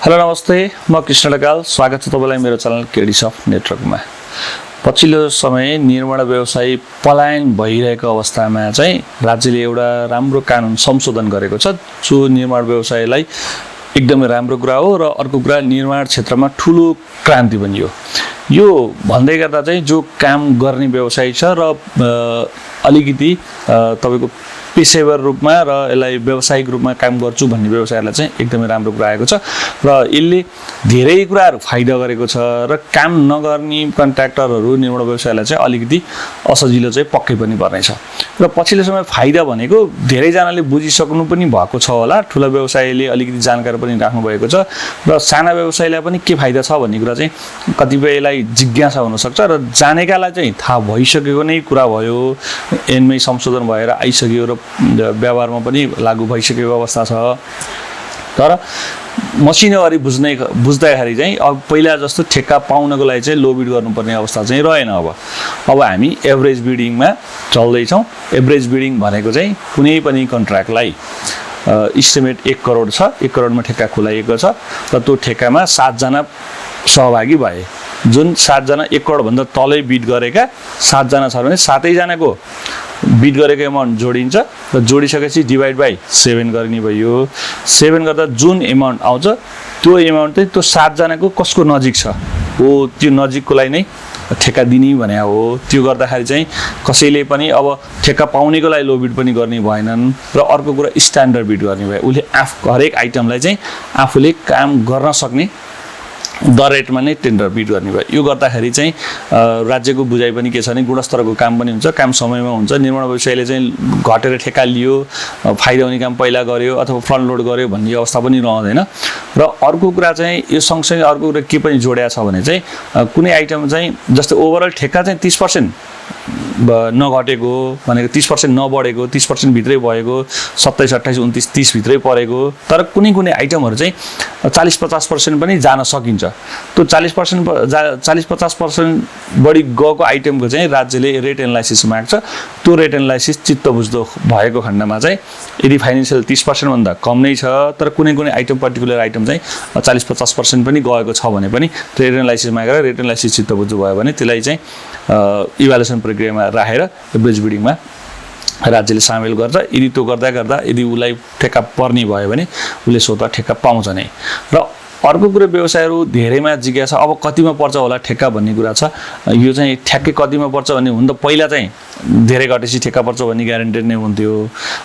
Hello नमस्ते, म कृष्ण ढकाल। स्वागत छ तपाईलाई मेरो च्यानल केडी सफ्ट नेटवर्कमा। पछिल्लो समय निर्माण व्यवसायी पलायन भइरहेको अवस्थामा चाहिँ राज्यले एउटा राम्रो कानुन संशोधन गरेको छ, जो निर्माण व्यवसायलाई एकदमै राम्रो कुरा हो। र अर्को कुरा, निर्माण क्षेत्रमा ठुलो क्रान्ति बनियो। यो भन्दै गर्दा चाहिँ जो काम गर्ने व्यवसायी छ र अलिकति तपाईको पेशेवर रूपमा र यसलाई व्यावसायिक रूपमा काम गर्छु भन्ने व्यवसायलाई चाहिँ एकदमै राम्रो कुरा आएको छ र यसले धेरै कुराहरू फाइदा गरेको छ। र काम नगर्ने कन्ट्र्याक्टरहरू, निर्माण व्यवसायलाई चाहिँ अलिकति असजिलो चाहिँ पक्कै पनि पर्नेछ। र पछिल्लो समय फाइदा भनेको धेरैजनाले बुझिसक्नु पनि भएको छ होला, ठुला व्यवसायले अलिकति जानकारी पनि राख्नु भएको छ र साना व्यवसायलाई पनि के फाइदा छ भन्ने कुरा चाहिँ कतिपयलाई जिज्ञासा हुनसक्छ र जानेकालाई चाहिँ थाहा भइसकेको नै कुरा भयो। ऐनमै संशोधन भएर आइसक्यो र व्यवहारमा पनि लागू भइसकेको अवस्था छ। तर मसिनोहरु बुझ्दाखेरि चाहिँ अब पहिला जस्तो ठेक्का पाउनको लागि चाहिँ लो बिड गर्नुपर्ने अवस्था चाहिँ रहेन। अब हामी एभरेज बिडिङमा चल्दैछौँ। एभरेज बिडिङ भनेको चाहिँ कुनै पनि कन्ट्र्याक्टलाई इस्टिमेट 1 करोड छ, 1 करोडमा ठेक्का खुलाइएको छ र त्यो ठेक्कामा 7 जना सहभागी भए। जुन 7 जना 1 करोड भन्दा तलै बिड गरेका 7 जना छ भने 7 जनाको बिड गरेको एमाउन्ट जोडिन्छ र जोडिसकेपछि डिभाइड बाइ 7 गर्ने भयो। 7 गर्दा जुन एमाउन्ट आउँछ त्यो एमाउन्ट चाहिँ त्यो 7 जनाको कसको नजिक छ हो, त्यो नजिककोलाई नै ठेक्का दिने भने हो। त्यो गर्दाखेरि चाहिँ कसैले पनि अब ठेक्का पाउनेको लागि लो बिड पनि गर्ने भएनन्। र अर्को कुरा, स्ट्यान्डर्ड बिड गर्ने भयो। उसले हरेक आइटमलाई चाहिँ आफूले काम गर्न सक्ने दर रेटमा नै टेन्डर बिड गर्ने भयो। यो गर्दाखेरि चाहिँ राज्यको बुझाइ पनि के छ भने गुणस्तरको काम पनि हुन्छ, काम समयमा हुन्छ। निर्माण व्यवसायले चाहिँ घटेर ठेक्का लियो, फाइदा हुने काम पहिला गर्यो अथवा फ्रन्ट लोड गर्यो भन्ने अवस्था पनि रहँदैन। र अर्को कुरा चाहिँ यो सँगसँगै अर्को कुरा के पनि जोडिया छ भने चाहिँ कुनै आइटम चाहिँ जस्तै ओभरअल ठेक्का चाहिँ 30% नघटेको भनेको 30% नबढेको, 30% भित्रै भएको, 27, 28, 29, 30 भित्रै परेको। तर कुनै कुनै आइटमहरू चाहिँ 40-50% पनि जान सकिन्छ। त्यो 40-50% बढी गएको आइटमको चाहिँ राज्यले रेट एनालाइसिस माग्छ। त्यो रेट एनालाइसिस चित्त बुझ्दो भएको खण्डमा चाहिँ यदि फाइनेन्सियल 30% भन्दा कम नै छ तर कुनै कुनै आइटम पर्टिकुलर आइटम चाहिँ 40-50% पनि गएको छ भने पनि रेट एनालाइसिस मागेर रेट एनालाइसिस चित्त बुझ्दो भयो भने त्यसलाई चाहिँ इभ्यालुएसन प्रक्रियामा राखेर एभरेज बिडिङमा राज्यले सामेल गर्छ। यदि त्यो गर्दा गर्दा यदि उसलाई ठेक्का पर्ने भयो भने उसले स्वतः ठेक्का पाउँछ नै। र अर्को कुरा, व्यवसायहरू धेरैमा जिज्ञासा अब कतिमा पर्छ होला ठेक्का भन्ने कुरा छ। यो चाहिँ ठ्याक्कै कतिमा पर्छ भन्ने हुन त पहिला चाहिँ धेरै घटेपछि ठेक्का पर्छ भन्ने ग्यारेन्टेड नै हुन्थ्यो।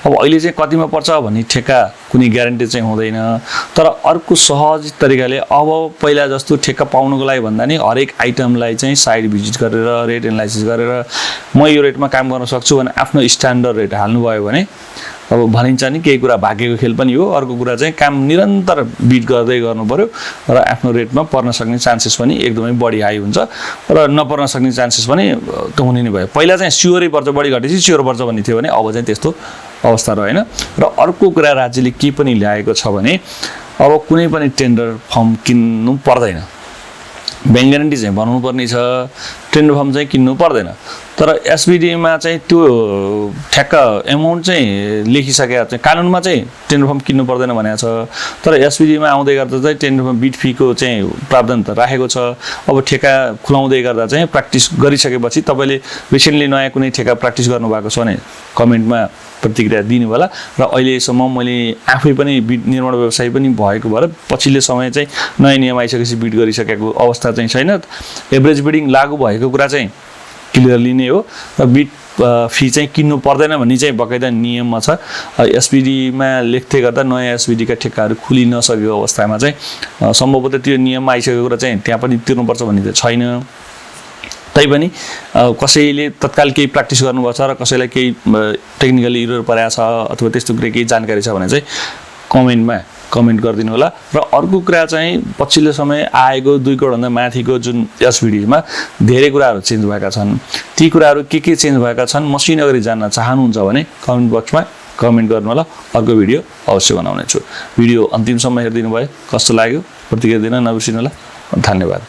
अब अहिले चाहिँ कतिमा पर्छ भन्ने ठेक्का कुनै ग्यारेन्टेड चाहिँ हुँदैन। तर अर्को सहज तरिकाले अब पहिला जस्तो ठेक्का पाउनुको लागि भन्दा नि हरेक आइटमलाई चाहिँ साइड भिजिट गरेर रेट एनालाइसिस गरेर म यो रेटमा काम गर्न सक्छु भने आफ्नो स्ट्यान्डर्ड रेट हाल्नुभयो भने अब भनिन्छ नि केही कुरा भाग्यको खेल पनि हो। अर्को कुरा चाहिँ काम निरन्तर बिट गर्दै गर्नु पर्यो र आफ्नो रेटमा पर्न सक्ने चान्सेस पनि एकदमै बढी हाई हुन्छ र नपर्न सक्ने चान्सेस पनि त हुने नै भयो। पहिला चाहिँ स्योरै पर्छ, बढी घटेपछि स्योर पर्छ भन्ने थियो भने अब चाहिँ त्यस्तो अवस्था रहेन। र अर्को कुरा, राज्यले के पनि ल्याएको छ भने अब कुनै पनि टेन्डर फर्म किन्नु पर्दैन। ब्याङ्क ग्यारेन्टी चाहिँ बनाउनु पर्ने छ, टेन्डर फर्म चाहिँ किन्नु पर्दैन। तर एसबिडीमा चाहिँ त्यो ठ्याक्क एमाउन्ट चाहिँ लेखिसकेको चाहिँ कानुनमा चाहिँ टेन्डर फर्म किन्नु पर्दैन भनेको छ। तर एसबिडीमा आउँदै गर्दा चाहिँ टेन्डर फर्म बिड फीको चाहिँ प्रावधान त राखेको छ। अब ठेक्का खुलाउँदै गर्दा चाहिँ प्र्याक्टिस गरिसकेपछि तपाईँले रिसेन्टली नयाँ कुनै ठेक्का प्र्याक्टिस गर्नुभएको छ भने कमेन्टमा प्रतिक्रिया दिनु होला। र अहिलेसम्म मैले आफै पनि बिड निर्माण व्यवसाय पनि भएको भएर पछिल्लो समय चाहिँ नयाँ नियम आइसकेपछि बिड गरिसकेको अवस्था चाहिँ छैन। एभरेज बिडिङ लागू भएको कुरा चाहिँ क्लियरली नै हो। र बिड फी चाहिँ किन्नु पर्दैन भन्ने चाहिँ बकाइदा नियममा छ। एसबिडीमा लेख्दै गर्दा नयाँ एसबिडीका ठेक्काहरू खुलि नसकेको अवस्थामा चाहिँ सम्भवतः त्यो नियममा आइसकेको कुरा चाहिँ त्यहाँ पनि तिर्नुपर्छ भन्ने चाहिँ छैन। तैपनि कसैले तत्काल केही प्र्याक्टिस गर्नुभएको छ र कसैलाई केही टेक्निकली इरर परेको छ अथवा त्यस्तो कुरा केही जानकारी छ भने चाहिँ कमेन्टमा कमेन्ट गरिदिनु होला। र अर्को कुरा चाहिँ पछिल्लो समय आएको 2 करोडभन्दा माथिको जुन एसबिडीमा धेरै कुराहरू चेन्ज भएका छन्। ती कुराहरू के चेन्ज भएका छन् मसिनो गरी जान्न चाहनुहुन्छ भने कमेन्ट बक्समा कमेन्ट गर्नु होला। अर्को भिडियो अवश्य बनाउने छु। भिडियो अन्तिमसम्म हेरिदिनु भयो, कस्तो लाग्यो प्रतिक्रिया दिन नबिर्सिनु होला। धन्यवाद।